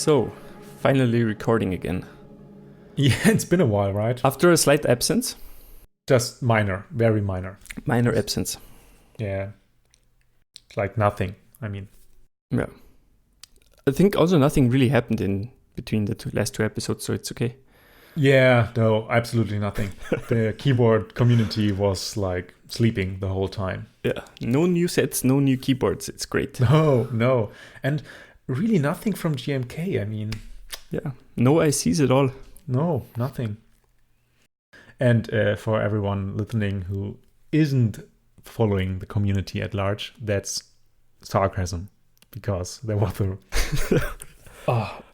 So, finally recording again. Yeah, it's been a while, right? After a slight absence. Just minor, very minor. Minor absence. Yeah. It's like nothing, I mean. Yeah. I think also nothing really happened in between the last two episodes, so it's okay. Yeah, no, absolutely nothing. The keyboard community was like sleeping the whole time. Yeah. No new sets, no new keyboards. It's great. No. And really nothing from GMK, I mean. Yeah. No ICs at all. No, nothing. And for everyone listening who isn't following the community at large, that's sarcasm. Because there was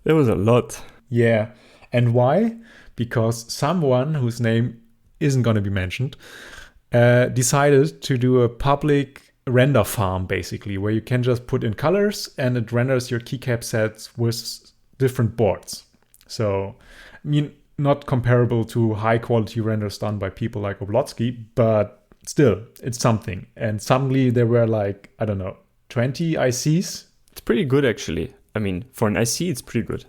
there was a lot. Yeah. And why? Because someone whose name isn't going to be mentioned decided to do a public render farm, basically, where you can just put in colors and it renders your keycap sets with different boards. So, I mean, not comparable to high quality renders done by people like Oblotsky, but still, it's something. And suddenly there were like, I don't know, 20 ICs. It's pretty good, actually. I mean, for an IC, it's pretty good.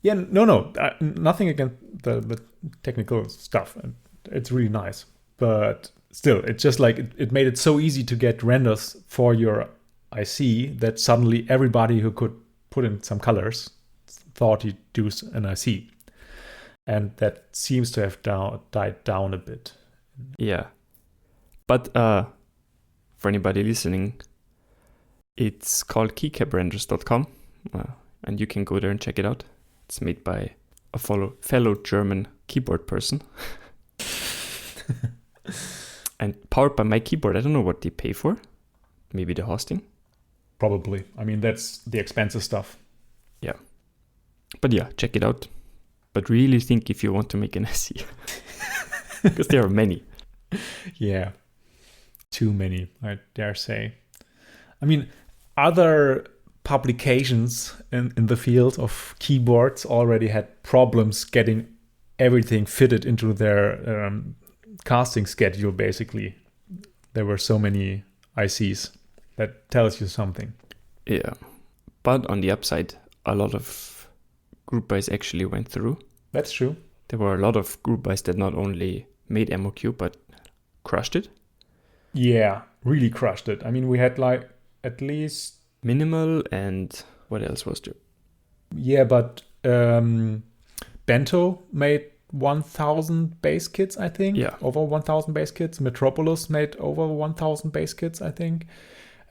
Yeah, no, nothing against the technical stuff. It's really nice. But still, it's just like it made it so easy to get renders for your IC that suddenly everybody who could put in some colors thought he'd do an IC. And that seems to have died down a bit. Yeah. But for anybody listening, it's called keycaprenders.com. And you can go there and check it out. It's made by a fellow German keyboard person. And powered by my keyboard. I don't know what they pay for. Maybe the hosting. Probably. I mean, that's the expensive stuff. Yeah. But yeah, check it out. But really think if you want to make an SE. Because there are many. Yeah. Too many, I dare say. I mean, other publications in the field of keyboards already had problems getting everything fitted into their casting schedule, basically. There were so many ICs. That tells you something. Yeah. But on the upside, a lot of group buys actually went through. That's true. There were a lot of group buys that not only made MOQ, but crushed it. Yeah, really crushed it. I mean, we had like at least... Minimal and what else was there? Yeah, but Bento made 1,000 base kits, I think. Yeah. Over 1,000 base kits. Metropolis made over 1,000 base kits, I think.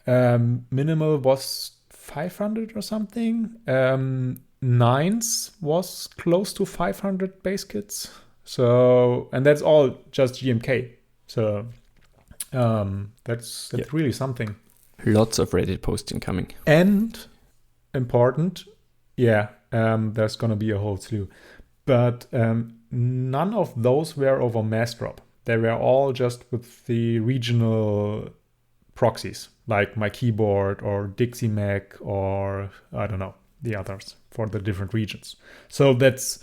Minimal was 500 or something. Nines was close to 500 base kits. So, and that's all just GMK. So, that's really something. Lots of Reddit posting coming. And important, there's going to be a whole slew. But none of those were over mass drop. They were all just with the regional proxies, like my keyboard or Dixie Mac or I don't know, the others for the different regions. So that's,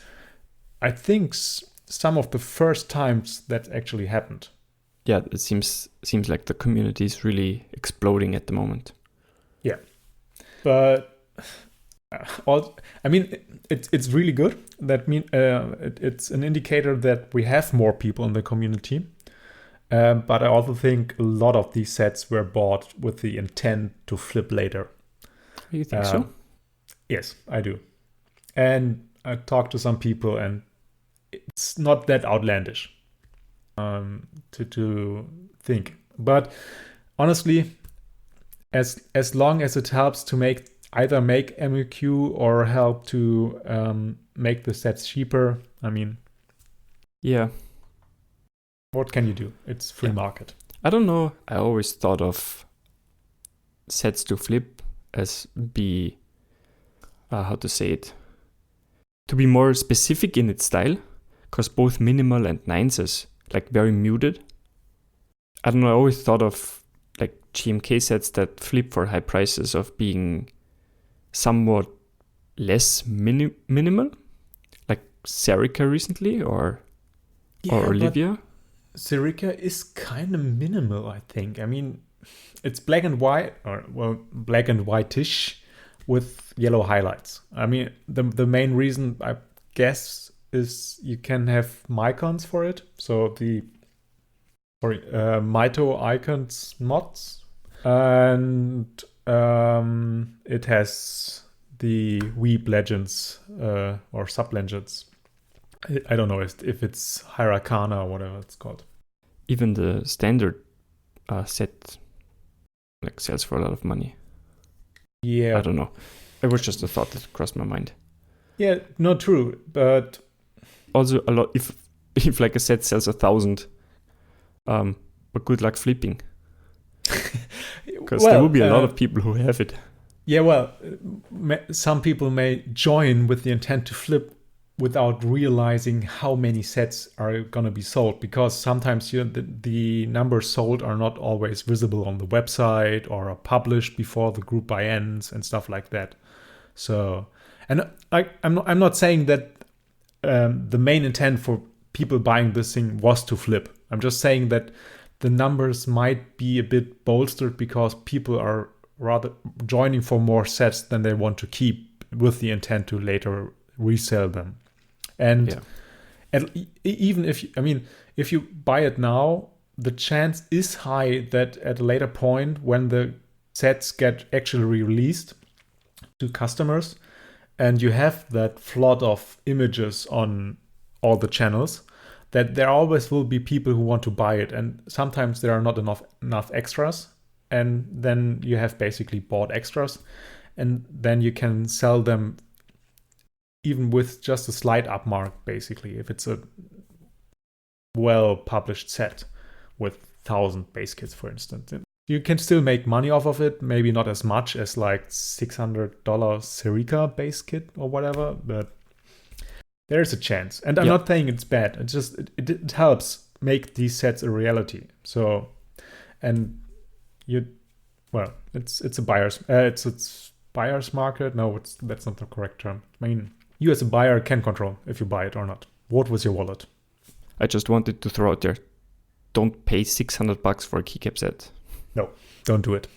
I think, some of the first times that actually happened. Yeah, it seems like the community is really exploding at the moment. Yeah, but I mean, it's really good. That it's an indicator that we have more people in the community. But I also think a lot of these sets were bought with the intent to flip later. You think so? Yes, I do. And I talked to some people, and it's not that outlandish. To think, but honestly, as long as it helps to either make MOQ or help to make the sets cheaper, I mean, yeah. What can you do? It's free market. I don't know. I always thought of sets to flip as how to say it, to be more specific in its style, because both minimal and nines is like very muted. I don't know, I always thought of like GMK sets that flip for high prices of being somewhat less minimal, like Serica recently or Olivia. Serica is kind of minimal, I think. I mean, it's black and white, black and whitish, with yellow highlights. I mean, the main reason, I guess, is you can have micons for it. So the Mito icons mods, and it has the Weeb legends or sub legends. I don't know if it's Hiragana or whatever it's called. Even the standard set like sells for a lot of money. Yeah, I don't know. It was just a thought that crossed my mind. yeah, not true, but Also, a lot if like a set sells 1,000, but good luck flipping, because there will be a lot of people who have it. Yeah, well, some people may join with the intent to flip without realizing how many sets are going to be sold, because sometimes the numbers sold are not always visible on the website or are published before the group buy ends and stuff like that. So, and I'm not saying that the main intent for people buying this thing was to flip. I'm just saying that the numbers might be a bit bolstered because people are rather joining for more sets than they want to keep, with the intent to later resell them. And even if you buy it now, the chance is high that at a later point, when the sets get actually released to customers and you have that flood of images on all the channels, that there always will be people who want to buy it, and sometimes there are not enough extras, and then you have basically bought extras, and then you can sell them even with just a slight upmark, basically, if it's a well-published set with 1,000 base kits, for instance. You can still make money off of it, maybe not as much as like $600 Serica base kit or whatever, but there's a chance. And I'm not saying it's bad. It's just, it helps make these sets a reality. So, and it's a buyer's, it's buyer's market. No, that's not the correct term. I mean, you as a buyer can control if you buy it or not. Vote with your wallet. I just wanted to throw out there, don't pay $600 for a keycap set. No, don't do it.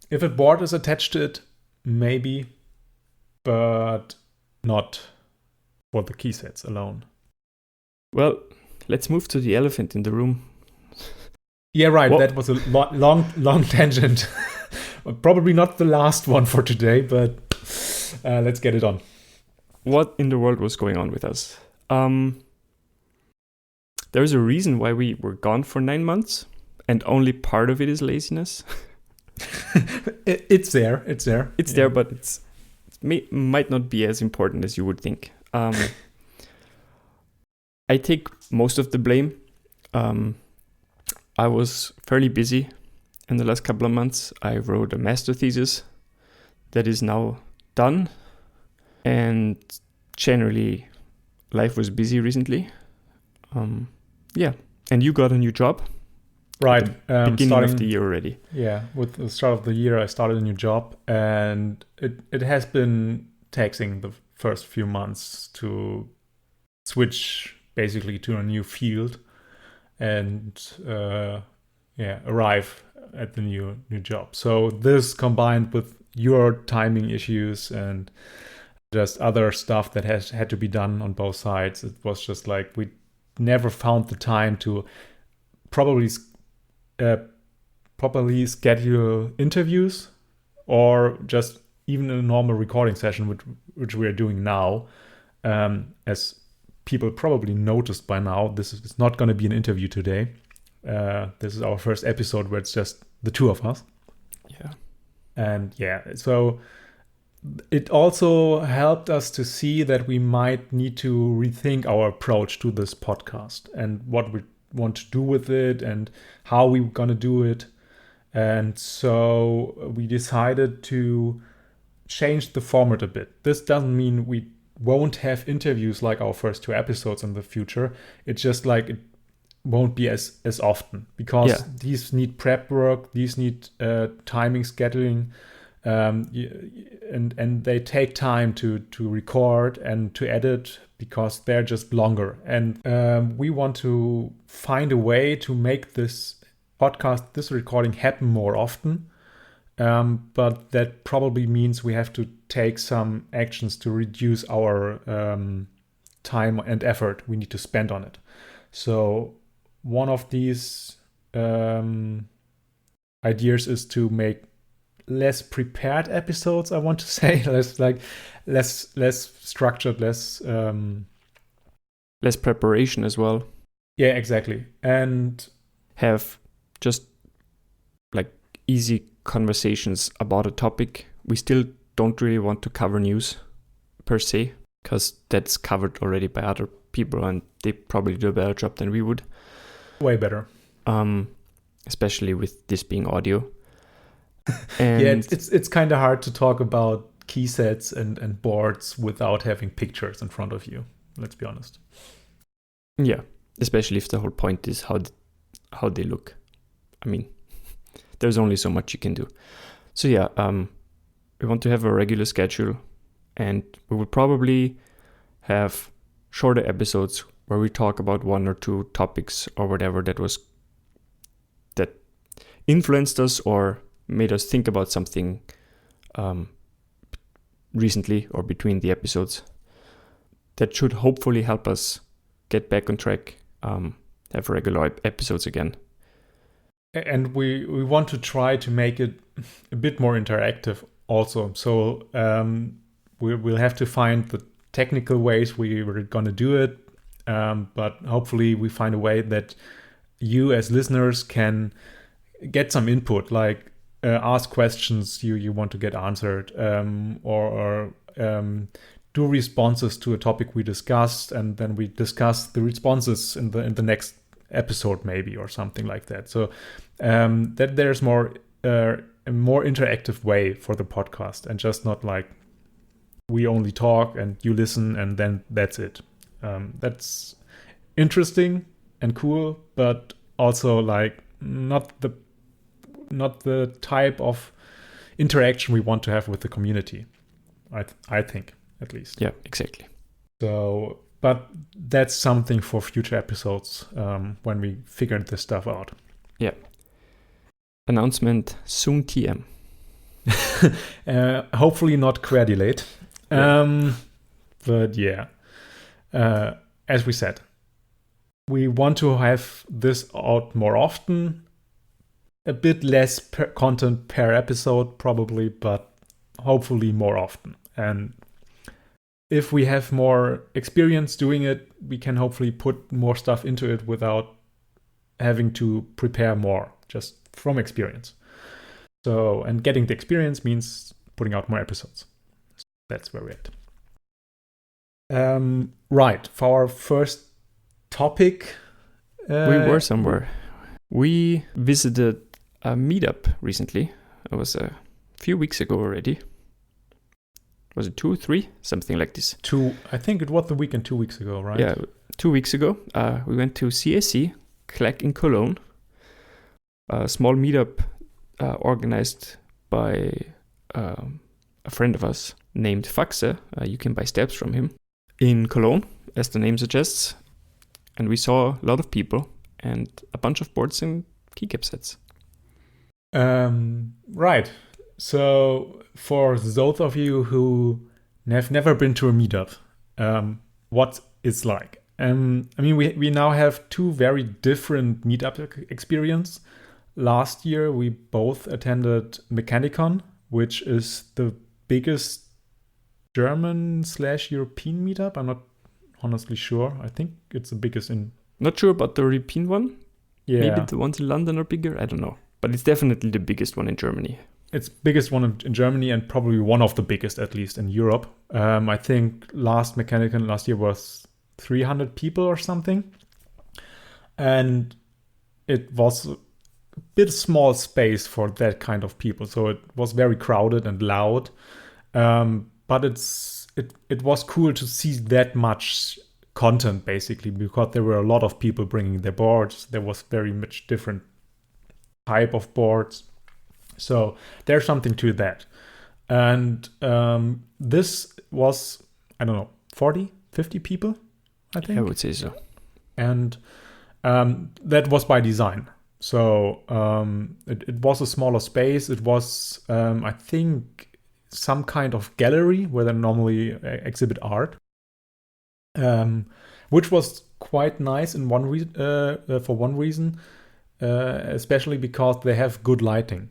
If a board is attached to it, maybe, but not for the key sets alone. Well, let's move to the elephant in the room. Yeah, right. That was a long tangent. Probably not the last one for today, but let's get it on. What in the world was going on with us? There's a reason why we were gone for 9 months, and only part of it is laziness. It's there. It's there, but it might not be as important as you would think. I take most of the blame. I was fairly busy in the last couple of months. I wrote a master thesis that is now done, and generally life was busy recently. And you got a new job. Right. Beginning of the year already. Yeah, with the start of the year, I started a new job, and it has been taxing the first few months to switch basically to a new field and arrive at the new job. So this, combined with your timing issues and just other stuff that had to be done on both sides, it was just like we never found the time to properly schedule interviews, or just even a normal recording session, which we are doing now. As people probably noticed by now, this is not going to be an interview today. This is our first episode where it's just the two of us. Yeah. And so it also helped us to see that we might need to rethink our approach to this podcast and what we want to do with it and how we're going to do it. And so we decided to change the format a bit. This doesn't mean we won't have interviews like our first two episodes in the future. It's just like it won't be as often, because these need prep work, these need timing, scheduling, and they take time to record and to edit, because they're just longer. And we want to find a way to make this podcast, this recording, happen more often, but that probably means we have to take some actions to reduce our time and effort we need to spend on it. So one of these ideas is to make less prepared episodes, I want to say. less structured, less preparation as well. Yeah, exactly. And have just like easy conversations about a topic. We still don't really want to cover news per se, because that's covered already by other people and they probably do a better job than we would. Way better. Especially with this being audio. And yeah, it's kind of hard to talk about key sets and boards without having pictures in front of you. Let's be honest. Yeah, especially if the whole point is how they look. I mean, there's only so much you can do. So yeah, we want to have a regular schedule, and we will probably have shorter episodes where we talk about one or two topics or whatever that influenced us or made us think about something recently or between the episodes. That should hopefully help us get back on track, have regular episodes again. And we want to try to make it a bit more interactive also. So we'll have to find the technical ways we're going to do it. But hopefully we find a way that you as listeners can get some input, like ask questions you want to get answered, or do responses to a topic we discussed, and then we discuss the responses in the next episode maybe, or something like that. So that there's a more interactive way for the podcast, and just not like we only talk and you listen and then that's it. That's interesting and cool, but also like not the type of interaction we want to have with the community. I think, at least. Yeah, exactly. So, but that's something for future episodes when we figure this stuff out. Yeah. Announcement soon TM. Hopefully not kwer delayed. Yeah. But yeah, as we said, we want to have this out more often. A bit less content per episode probably, but hopefully more often. And if we have more experience doing it, we can hopefully put more stuff into it without having to prepare more, just from experience. So, and getting the experience means putting out more episodes. So that's where we're at. Right, for our first topic. We were somewhere. We visited a meetup recently. It was a few weeks ago already. Was it 2, 3? Something like this. I think it was the weekend 2 weeks ago, right? Yeah, 2 weeks ago. We went to CAC, Clack in Cologne. A small meetup organized by a friend of us named Faxe. You can buy stabs from him. In Cologne, as the name suggests. And we saw a lot of people and a bunch of boards and keycap sets. Right. So for those of you who have never been to a meetup, what it's like. I mean, we now have two very different meetup experience. Last year, we both attended Mechanicon, which is the biggest German/European meetup. I'm not honestly sure. I think it's the biggest in... Not sure about the European one. Yeah. Maybe the ones in London are bigger. I don't know. But it's definitely the biggest one in Germany. It's biggest one in Germany, and probably one of the biggest, at least in Europe. I think last Mechanicon last year was 300 people or something. And it was a bit small space for that kind of people. So it was very crowded and loud. But it was cool to see that much content, basically, because there were a lot of people bringing their boards. There was very much different type of boards. So there's something to that. And this was, I don't know, 40, 50 people, I think. I would say so. And that was by design. So it was a smaller space. It was, I think, some kind of gallery where they normally exhibit art, which was quite nice in for one reason, especially because they have good lighting.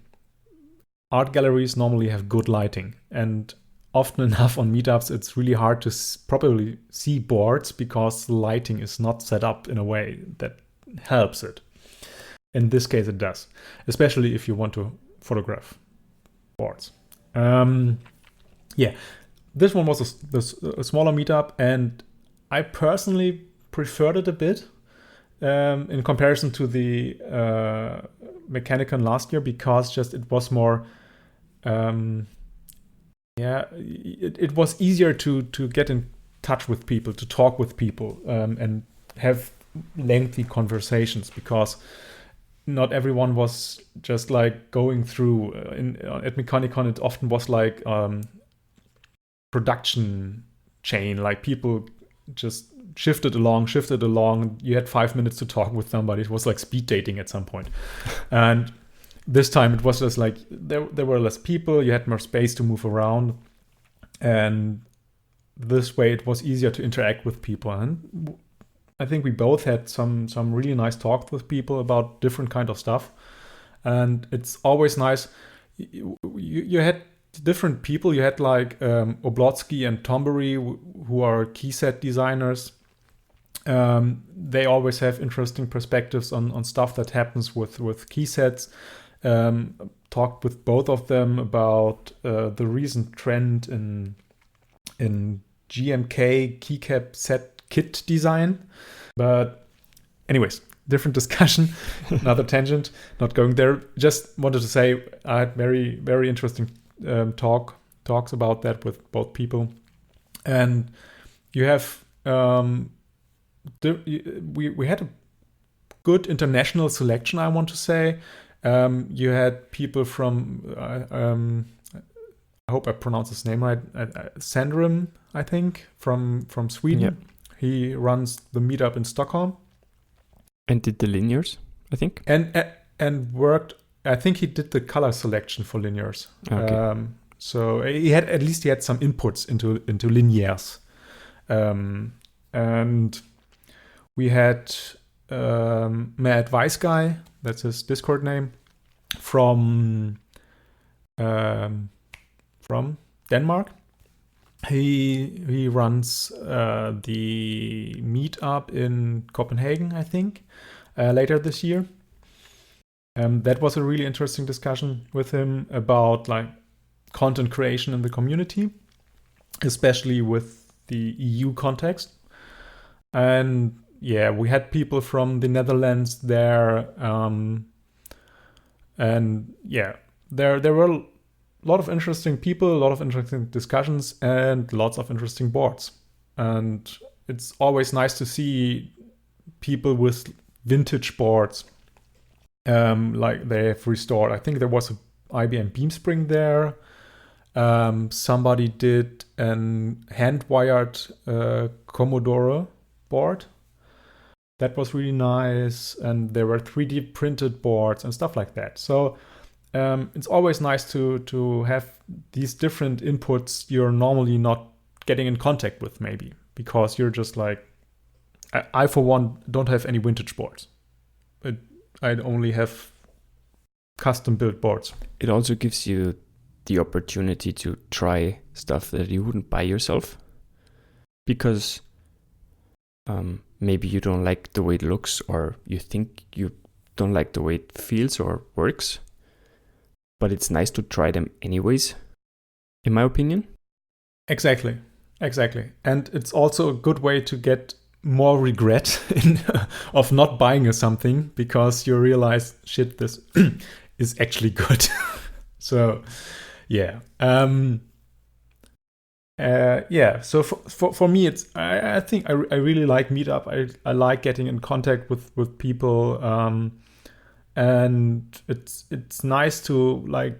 Art galleries normally have good lighting, and often enough on meetups, it's really hard to properly see boards because the lighting is not set up in a way that helps it. In this case, it does, especially if you want to photograph boards. This one was a smaller meetup, and I personally preferred it a bit in comparison to the Mechanicon last year, because just it was more, it was easier to get in touch with people, to talk with people, and have lengthy conversations, because not everyone was just like going through. At Mechanicon, it often was like production chain, like people just shifted along. You had 5 minutes to talk with somebody. It was like speed dating at some point. And this time it was just like there were less people, you had more space to move around, and this way it was easier to interact with people. And I think we both had some really nice talks with people about different kind of stuff. And it's always nice. You had different people. You had like Oblotsky and Tombury, who are key set designers. They always have interesting perspectives on stuff that happens with key sets. Talked with both of them about the recent trend in GMK keycap set kit design. But anyways, different discussion, another tangent, not going there. Just wanted to say I had very, very interesting talks about that with both people. And you have we had a good international selection, I want to say. You had people from I hope I pronounce his name right, Sandrum, I think, from Sweden. Yeah. He runs the meetup in Stockholm. And did the linears, I think. And worked. I think he did the color selection for linears. Okay. So he had some inputs into linears. And we had Mad Vice Guy, that's his Discord name, from Denmark. He runs the meetup in Copenhagen, I think, later this year. That was a really interesting discussion with him about like content creation in the community, especially with the EU context. And yeah, we had people from the Netherlands there, and yeah, there were a lot of interesting people, a lot of interesting discussions, and lots of interesting boards. And it's always nice to see people with vintage boards, like they have restored. I think there was an IBM Beamspring there. Somebody did an hand-wired Commodore board. That was really nice. And there were 3D printed boards and stuff like that. So it's always nice to have these different inputs you're normally not getting in contact with, maybe, because you're just like, I for one don't have any vintage boards. I only have custom built boards. It also gives you the opportunity to try stuff that you wouldn't buy yourself, because maybe you don't like the way it looks, or you think you don't like the way it feels or works, but it's nice to try them anyways, in my opinion. Exactly. And it's also a good way to get more regret of not buying something, because you realize, shit, this is actually good. So yeah. So for me, it's I think I really like Meetup. I like getting in contact with people, and it's nice to like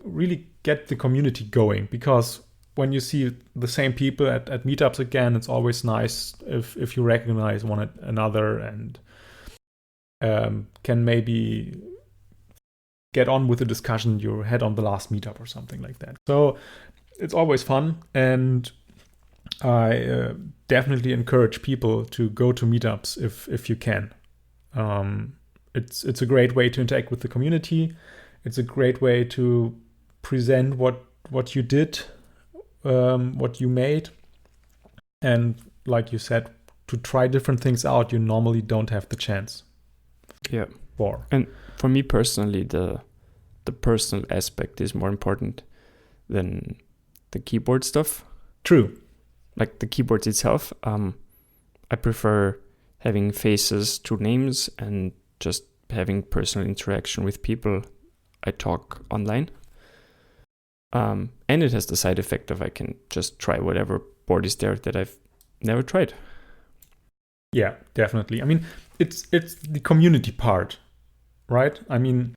really get the community going, because when you see the same people at meetups again, it's always nice if you recognize one another, and can maybe get on with the discussion you had on the last meetup or something like that. So it's always fun, and I definitely encourage people to go to meetups if you can. It's a great way to interact with the community. It's a great way to present what you did, what you made, and like you said, to try different things out you normally don't have the chance. Yeah. For. And for me personally, the personal aspect is more important than the keyboard stuff. True. Like the keyboard itself, I prefer having faces to names and just having personal interaction with people I talk online. And it has the side effect of I can just try whatever board is there that I've never tried. Yeah, definitely. I mean, it's the community part, right? I mean,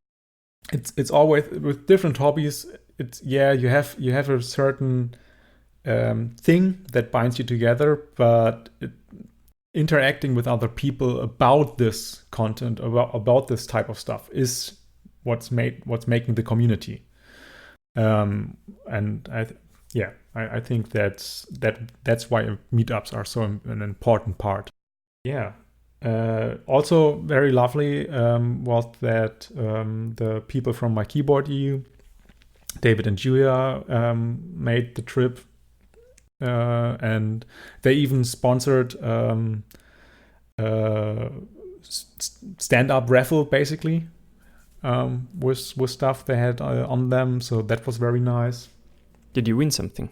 it's always with different hobbies. It's you have a certain thing that binds you together, but interacting with other people about this content, about this type of stuff, is what's making the community. And I think that's why meetups are so an important part. Yeah. Also very lovely was that the people from My Keyboard EU, David and Julia, made the trip, and they even sponsored stand-up raffle basically, with stuff they had on them. So that was very nice. Did you win something?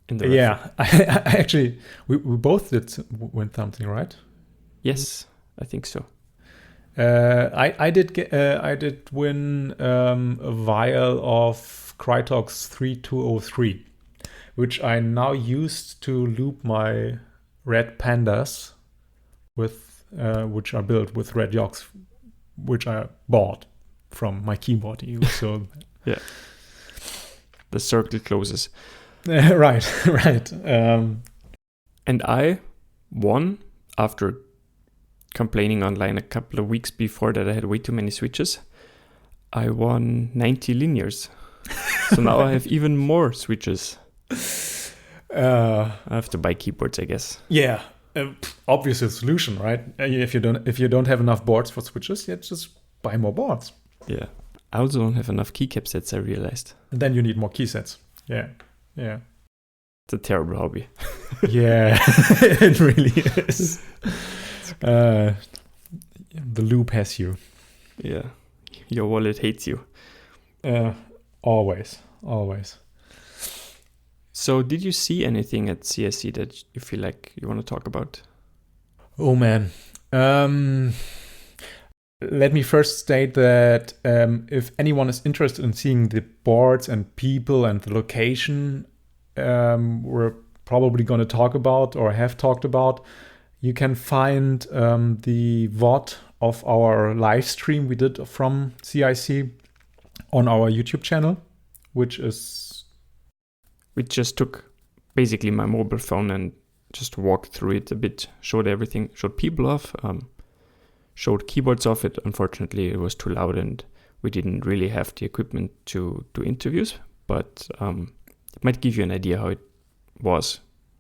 Yeah, I actually we both did win something, right? Yes, I think so. I did win a vial of Krytox 3203, which I now used to loop my red pandas with, which are built with red yocks, which I bought from My Keyboard EU. So yeah, the circle closes. Right. And I won after complaining online a couple of weeks before that I had way too many switches. I won 90 linears. So now I have even more switches. I have to buy keyboards, I guess. Yeah, obvious solution, right? If you don't have enough boards for switches, yeah, just buy more boards. Yeah. I also don't have enough keycap sets, I realized. And then you need more key sets. Yeah. It's a terrible hobby. Yeah, it really is. The loop has you. Yeah. Your wallet hates you. Always. So did you see anything at CSC that you feel like you want to talk about? Oh man. Let me first state that if anyone is interested in seeing the boards and people and the location we're probably going to talk about or have talked about, you can find the VOD of our live stream we did from CIC on our YouTube channel, which just took basically my mobile phone and just walked through it a bit, showed everything, showed people off, showed keyboards off it. Unfortunately, it was too loud and we didn't really have the equipment to do interviews, but it might give you an idea how it was,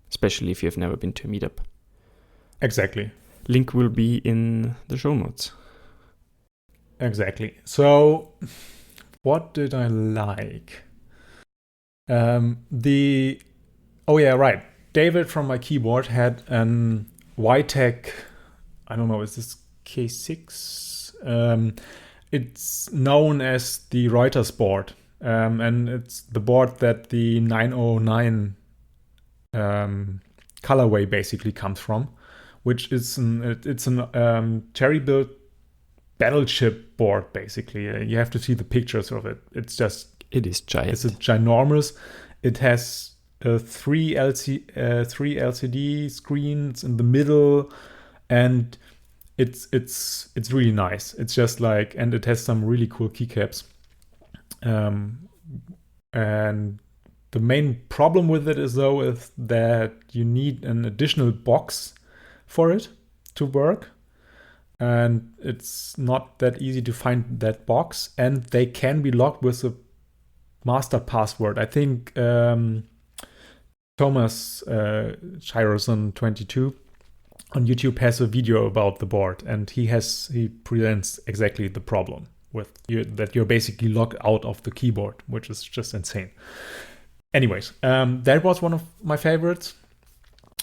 especially if you've never been to a meetup. Exactly. Link will be in the show notes. Exactly. So, what did I like? David from My Keyboard had an YTech, I don't know, is this K6? It's known as the Reuters board, and it's the board that the 909 colorway basically comes from, which is an cherry built battleship board basically. You have to see the pictures of it. It is giant. It's a ginormous. It has three LCD screens in the middle, and it's really nice. It's just like, and it has some really cool keycaps. And the main problem with it is that you need an additional box for it to work. and it's not that easy to find that box, and they can be locked with a master password. I think Thomas Chiroson22 on YouTube has a video about the board, and he presents exactly the problem with that you're basically locked out of the keyboard, which is just insane. Anyways, that was one of my favorites.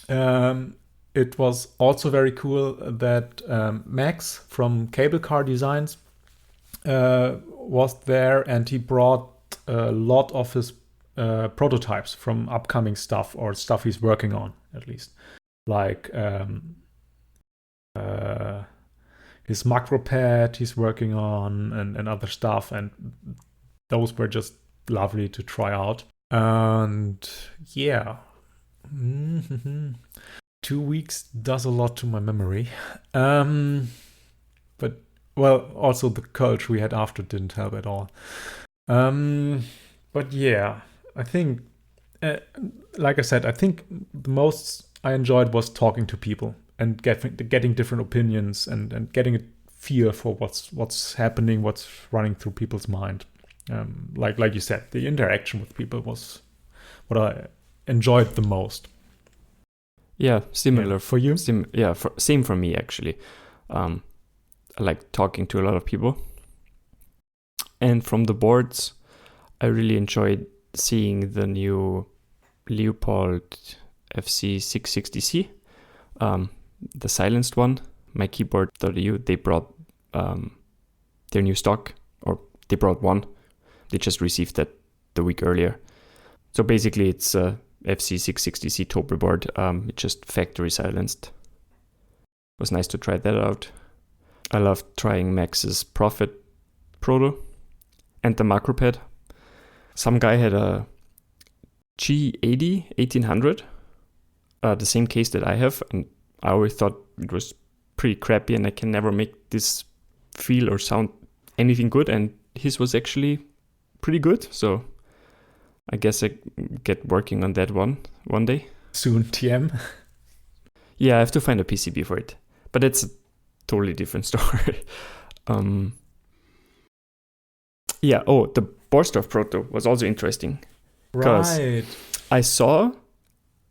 It was also very cool that Max from Cable Car Designs was there, and he brought a lot of his prototypes from upcoming stuff, or stuff he's working on, at least. Like his macro pad he's working on, and other stuff. And those were just lovely to try out. And yeah. 2 weeks does a lot to my memory. But, well, also the culture we had after didn't help at all. But yeah, I think, like I said, I think the most I enjoyed was talking to people and getting different opinions and getting a feel for what's happening, what's running through people's mind. Like you said, the interaction with people was what I enjoyed the most. Yeah, similar. Yeah, for you? Same for me, actually. I like talking to a lot of people. And from the boards, I really enjoyed seeing the new Leopold FC660C, the silenced one. My keyboard.eu, they brought their new stock, or they brought one. They just received that the week earlier. So basically it's a FC660C Tope board. It's just factory silenced. It was nice to try that out. I loved trying Max's Prophet Proto and the macro pad. Some guy had a G80 1800, the same case that I have, and I always thought it was pretty crappy and I can never make this feel or sound anything good, and his was actually pretty good, so I guess I get working on that one day. Soon, TM. Yeah, I have to find a PCB for it, but it's a totally different story. Yeah, the Borsdorf Proto was also interesting. Right. I saw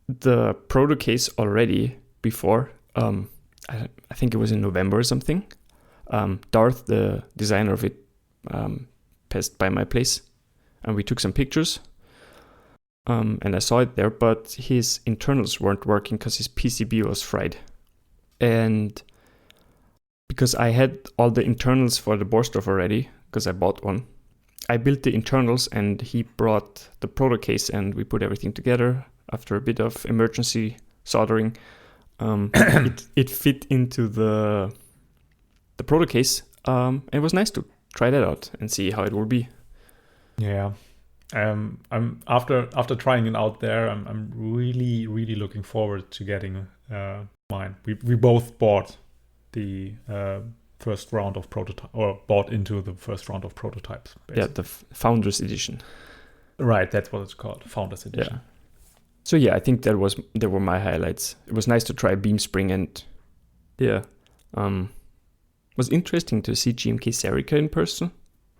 the Proto case already before. I think it was in November or something. Darth, the designer of it, passed by my place, and we took some pictures. And I saw it there, but his internals weren't working because his PCB was fried. And because I had all the internals for the Borsdorf already, because I bought one, I built the internals and he brought the Proto case and we put everything together after a bit of emergency soldering. It fit into the Proto case. It was nice to try that out and see how it will be. Yeah. I'm after trying it out there, I'm really, really looking forward to getting mine. We both bought the first round of prototype, or bought into the first round of prototypes. Basically. Yeah, the Founders Edition. Right, that's what it's called, Founders Edition. Yeah. So yeah, I think they were my highlights. It was nice to try Beam Spring, and yeah, was interesting to see GMK Serica in person,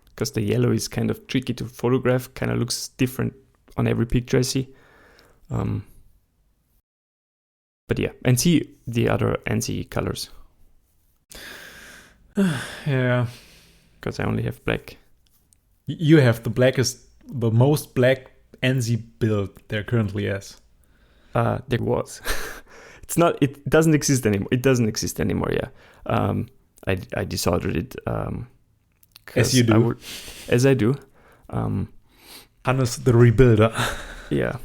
because the yellow is kind of tricky to photograph, kind of looks different on every picture I see. But yeah, and see the other ANSI colors. Yeah. Because I only have black. You have the most black ANSI build there currently is. There was. It doesn't exist anymore. It doesn't exist anymore, yeah. I desoldered it. As you do. As I do. Hannes the rebuilder. Yeah.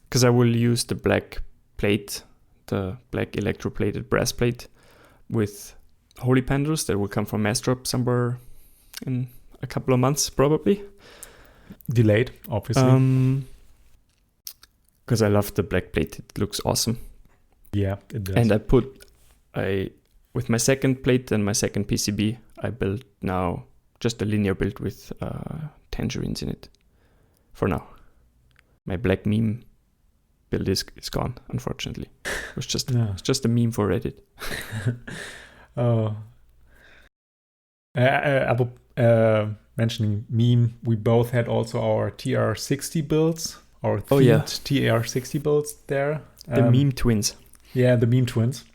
Because I will use the black plate, the black electroplated brass plate with holy panels that will come from Mastrop somewhere in a couple of months, probably. Delayed, obviously. Because I love the black plate. It looks awesome. Yeah, it does. And with my second plate and my second PCB, I built now just a linear build with tangerines in it. For now. My black meme build is gone, unfortunately. It's just a meme for Reddit. Oh, Mentioning meme, we both had also our TR60 builds, our themed TR60 builds there. The meme twins. Yeah, the meme twins.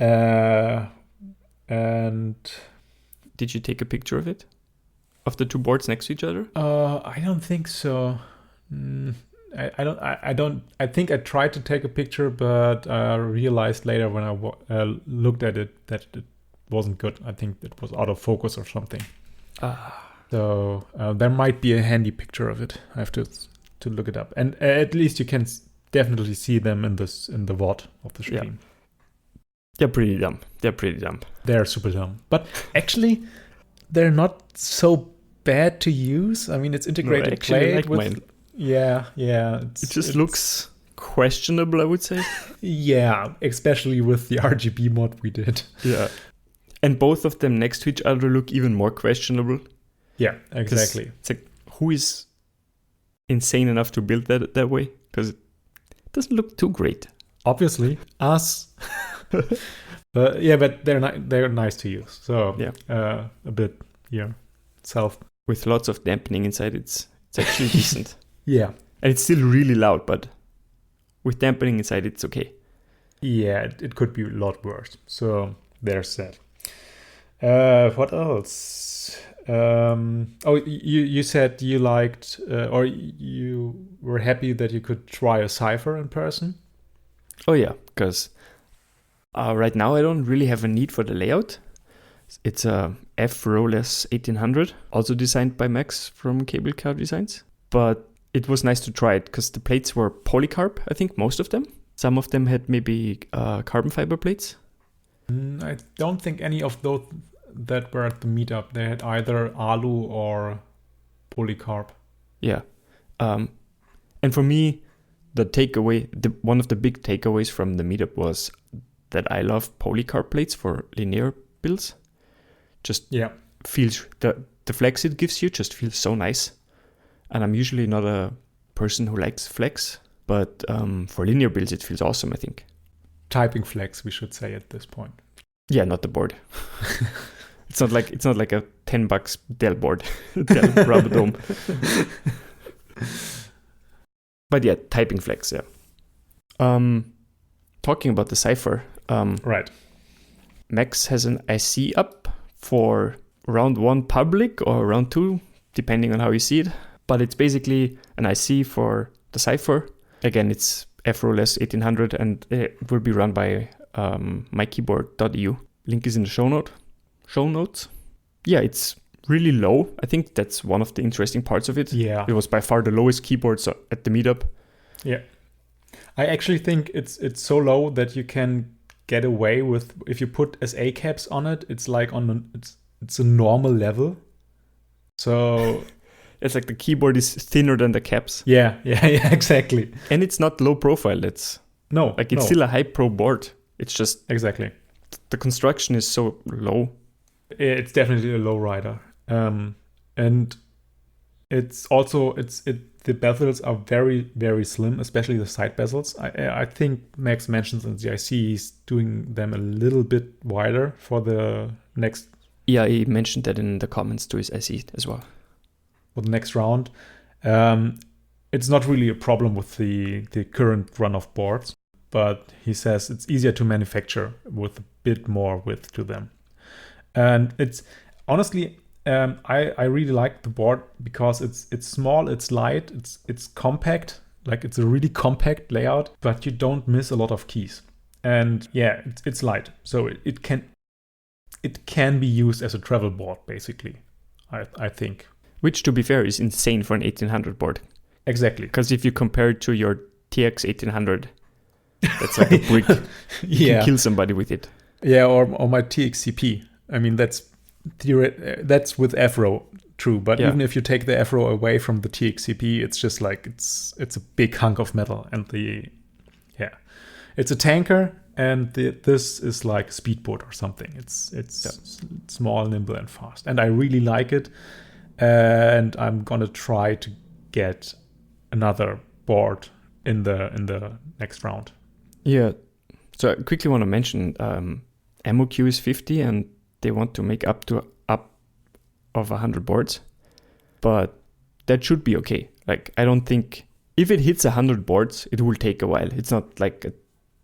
And did you take a picture of it? Of the two boards next to each other? I don't think so. I don't. I think I tried to take a picture, but I realized later when I looked at it that it wasn't good. I think it was out of focus or something. So there might be a handy picture of it. I have to look it up, and at least you can definitely see them in the VOD of the stream. Yeah. They're pretty dumb. They're super dumb, but actually, they're not so bad to use. I mean, it's integrated plate with. Mine. Yeah. It just looks questionable, I would say. Yeah, especially with the RGB mod we did. Yeah. And both of them next to each other look even more questionable. Yeah, exactly. It's like, who is insane enough to build that way? Because it doesn't look too great. Obviously, us. But they're nice to use. So a bit self. With lots of dampening inside, it's actually decent. Yeah. And it's still really loud, but with dampening inside, it's okay. Yeah, it could be a lot worse. So there's that. What else? You said you liked or you were happy that you could try a Cypher in person. Oh yeah, because right now I don't really have a need for the layout. It's a F-Rollless 1800, also designed by Max from Cable Car Designs. But it was nice to try it because the plates were polycarb, I think most of them. Some of them had maybe carbon fiber plates. I don't think any of those that were at the meetup, they had either alu or polycarb. Yeah. And for me, one of the big takeaways from the meetup was that I love polycarb plates for linear builds. Just feels, the flex it gives you just feels so nice. And I'm usually not a person who likes flex, but for linear builds, it feels awesome, I think. Typing flex, we should say at this point. Yeah, not the board. It's not like a $10 Dell board, Dell Rubber Dome. But yeah, typing flex. Yeah. Talking about the Cypher. Right. Max has an IC up for round 1 public or round 2, depending on how you see it. But it's basically an IC for the Cypher. Again, it's F-Rollless 1800 and it will be run by mykeyboard.eu. Link is in the show notes. Yeah, it's really low. I think that's one of the interesting parts of it. Yeah. It was by far the lowest keyboard at the meetup. Yeah. I actually think it's so low that you can get away with, if you put SA caps on it, it's like it's a normal level. So it's like the keyboard is thinner than the caps. Yeah, exactly. And it's not low profile. It's still a high pro board. It's just exactly the construction is so low. It's definitely a low rider. And it's also the bezels are very, very slim, especially the side bezels. I think Max mentions in the IC he's doing them a little bit wider for the next. Yeah, he mentioned that in the comments to his IC as well. For the next round. It's not really a problem with the current run of boards, but he says it's easier to manufacture with a bit more width to them. And it's honestly, I really like the board because it's small, it's light, it's compact, like it's a really compact layout, but you don't miss a lot of keys. And yeah, it's light, so it can be used as a travel board basically. I think. Which, to be fair, is insane for an 1800 board. Exactly. Because if you compare it to your TX 1800, that's like a brick. You can kill somebody with it. Yeah, or my TXCP. I mean, that's with F-Row, true. But even if you take the F-Row away from the TXCP, it's just like it's a big hunk of metal. And it's a tanker, and this is like a speedboat or something. It's small, nimble, and fast. And I really like it. And I'm gonna try to get another board in the next round. Yeah. So I quickly want to mention ammo queue is 50 and they want to make up of 100 boards, but that should be okay. Like, I don't think if it hits 100 boards, it will take a while. It's not like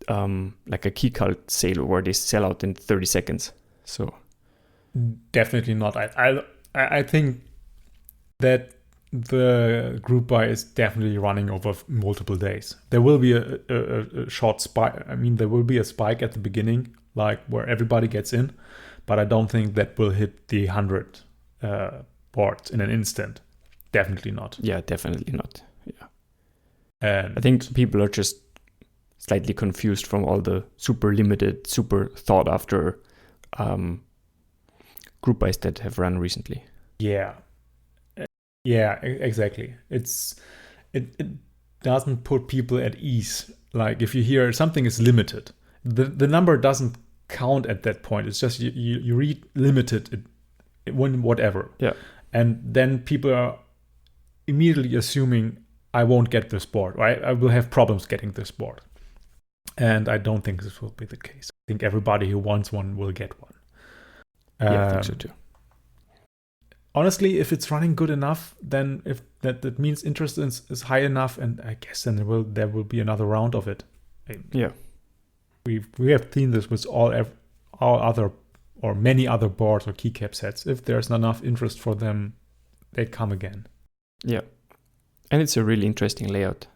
a key cult sale where they sell out in 30 seconds. So definitely not. I think that the group buy is definitely running over multiple days. There will be a short spike. I mean, there will be a spike at the beginning, like where everybody gets in, but I don't think that will hit the 100 boards in an instant. Definitely not. Yeah, definitely not. Yeah. And I think people are just slightly confused from all the super limited, super thought after group buys that have run recently. Yeah, exactly. It doesn't put people at ease. Like if you hear something is limited, the number doesn't count at that point. It's just you read limited, whatever. Yeah. And then people are immediately assuming I won't get this board. I will have problems getting this board. And I don't think this will be the case. I think everybody who wants one will get one. Yeah, I think so too. Honestly, if it's running good enough, then if that means interest is high enough, and I guess then there will be another round of it. Yeah, we have seen this with all other or many other boards or keycap sets. If there's not enough interest for them, they come again. Yeah, and it's a really interesting layout.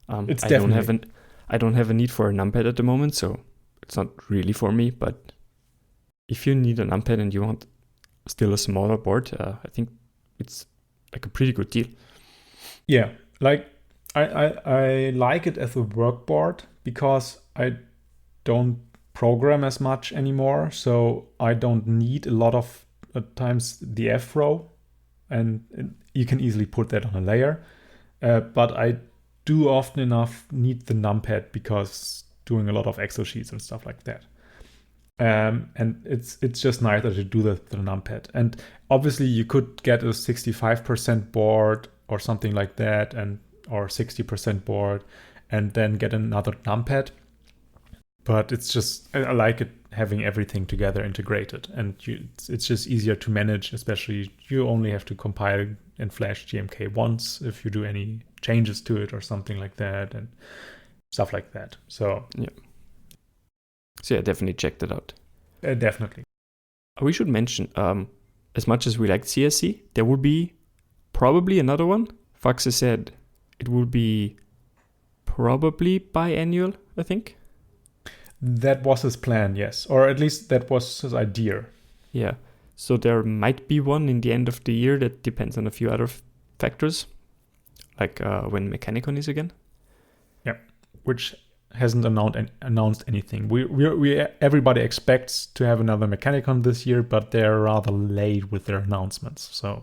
It's I definitely. I don't have a need for a numpad at the moment, so it's not really for me. But if you need a numpad and you want still a smaller board, I think it's like a pretty good deal. Yeah, like I like it as a work board because I don't program as much anymore, so I don't need a lot of times the F row, and you can easily put that on a layer. But I do often enough need the numpad because doing a lot of Excel sheets and stuff like that. And it's just nicer to do that with the numpad. And obviously you could get a 65% board or something like that, or 60% board, and then get another numpad. But it's just, I like it having everything together integrated, and it's just easier to manage. Especially you only have to compile in Flash GMK once if you do any changes to it or something like that, and stuff like that. So yeah. So yeah, definitely check that out. Definitely. We should mention, as much as we like CSC, there will be probably another one. Faxe said it will be probably biannual, I think. That was his plan, yes. Or at least that was his idea. Yeah. So there might be one in the end of the year. That depends on a few other factors, like when Mechanicon is again. Yeah, which hasn't announced anything. We everybody expects to have another Mechanicon this year, but they're rather late with their announcements. So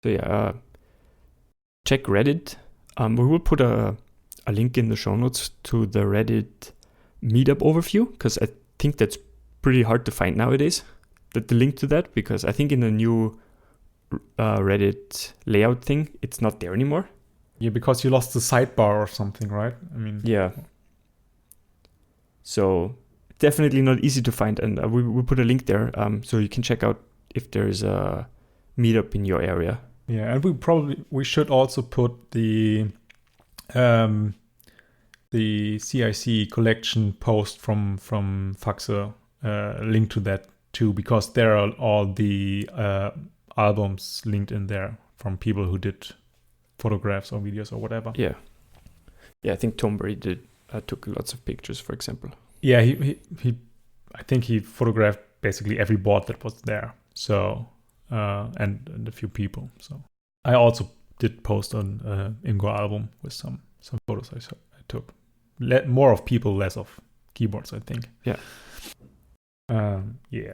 yeah, check Reddit. We will put a link in the show notes to the Reddit meetup overview, because I think that's pretty hard to find nowadays. The link to that, because I think in the new Reddit layout thing, it's not there anymore. Yeah, because you lost the sidebar or something, right? I mean, yeah. So definitely not easy to find, and we put a link there, so you can check out if there is a meetup in your area. Yeah, and we should also put the CIC collection post from Faxe link to that too, because there are all the albums linked in there from people who did photographs or videos or whatever. Yeah, I think Tombury took lots of pictures, for example. Yeah, he I think he photographed basically every board that was there. So and a few people. So I also did post on Ingo album with some photos I took. More of people, less of keyboards, I think. Yeah. Yeah.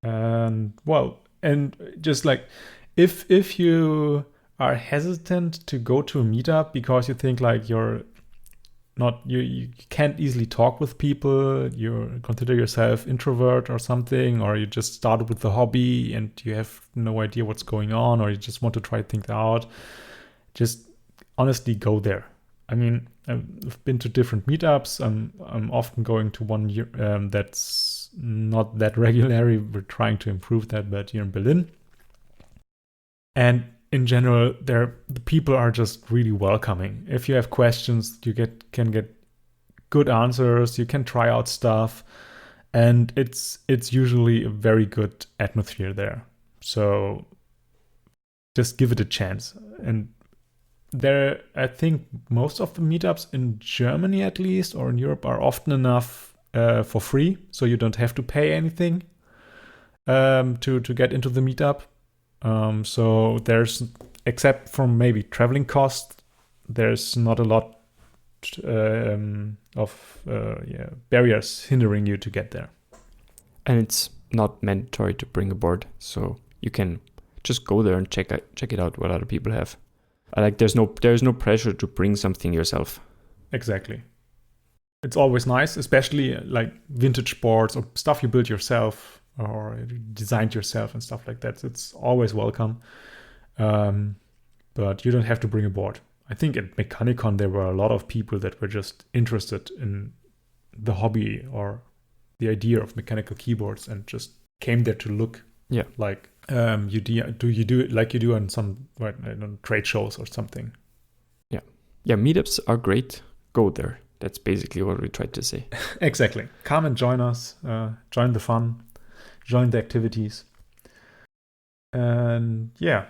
And well, and just like if you are hesitant to go to a meetup because you think like you can't easily talk with people, you consider yourself introvert or something, or you just started with the hobby and you have no idea what's going on, or you just want to try things out, just honestly go there. I mean, I've been to different meetups. I'm often going to one that's not that regularly. We're trying to improve that, but here in Berlin. And in general, the people are just really welcoming. If you have questions, you can get good answers. You can try out stuff, and it's usually a very good atmosphere there. So just give it a chance. And there, I think most of the meetups in Germany, at least, or in Europe, are often enough for free, so you don't have to pay anything to get into the meetup. So there's, except from maybe traveling costs, there's not a lot of barriers hindering you to get there. And it's not mandatory to bring a board, so you can just go there and check it out what other people have. There's no pressure to bring something yourself. Exactly. It's always nice, especially like vintage boards or stuff you built yourself or designed yourself and stuff like that. It's always welcome. But you don't have to bring a board. I think at Mechanicon there were a lot of people that were just interested in the hobby or the idea of mechanical keyboards and just came there to look. Yeah. Like you do it like you do on some trade shows or something. Yeah, meetups are great. Go there. That's basically what we tried to say. Exactly. Come and join us. Join the fun. Join the activities. And I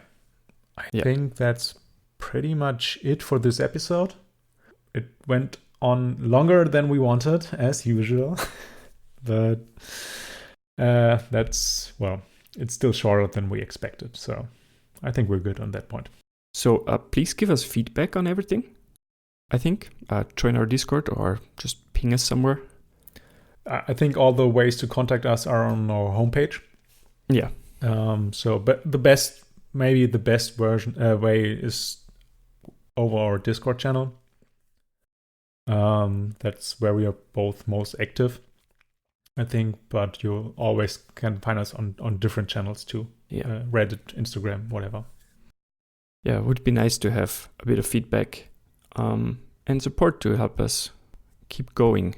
think that's pretty much it for this episode. It went on longer than we wanted, as usual. But it's still shorter than we expected. So I think we're good on that point. So please give us feedback on everything. I think join our Discord or just ping us somewhere. I think all the ways to contact us are on our homepage. Yeah. But the best way is over our Discord channel. That's where we are both most active, I think. But you always can find us on different channels too. Yeah. Reddit, Instagram, whatever. Yeah, it would be nice to have a bit of feedback and support to help us keep going.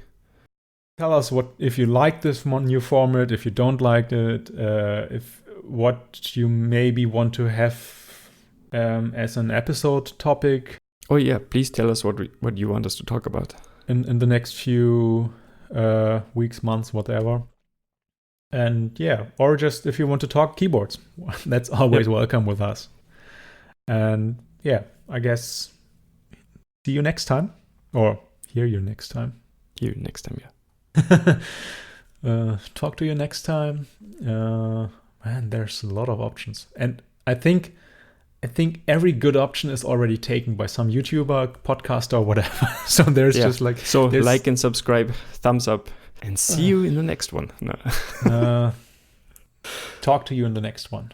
Tell us if you like this new format, if you don't like it, if what you maybe want to have as an episode topic. Oh yeah, please tell us what you want us to talk about in the next few weeks, months, whatever. And or just if you want to talk keyboards, that's always welcome with us. And I guess see you next time, or hear you next time. Hear you next time, yeah. Talk to you next time. Man, there's a lot of options, and I think every good option is already taken by some YouTuber, podcaster, or whatever. So there's just like and subscribe, thumbs up, and see you in the next one. Talk to you in the next one.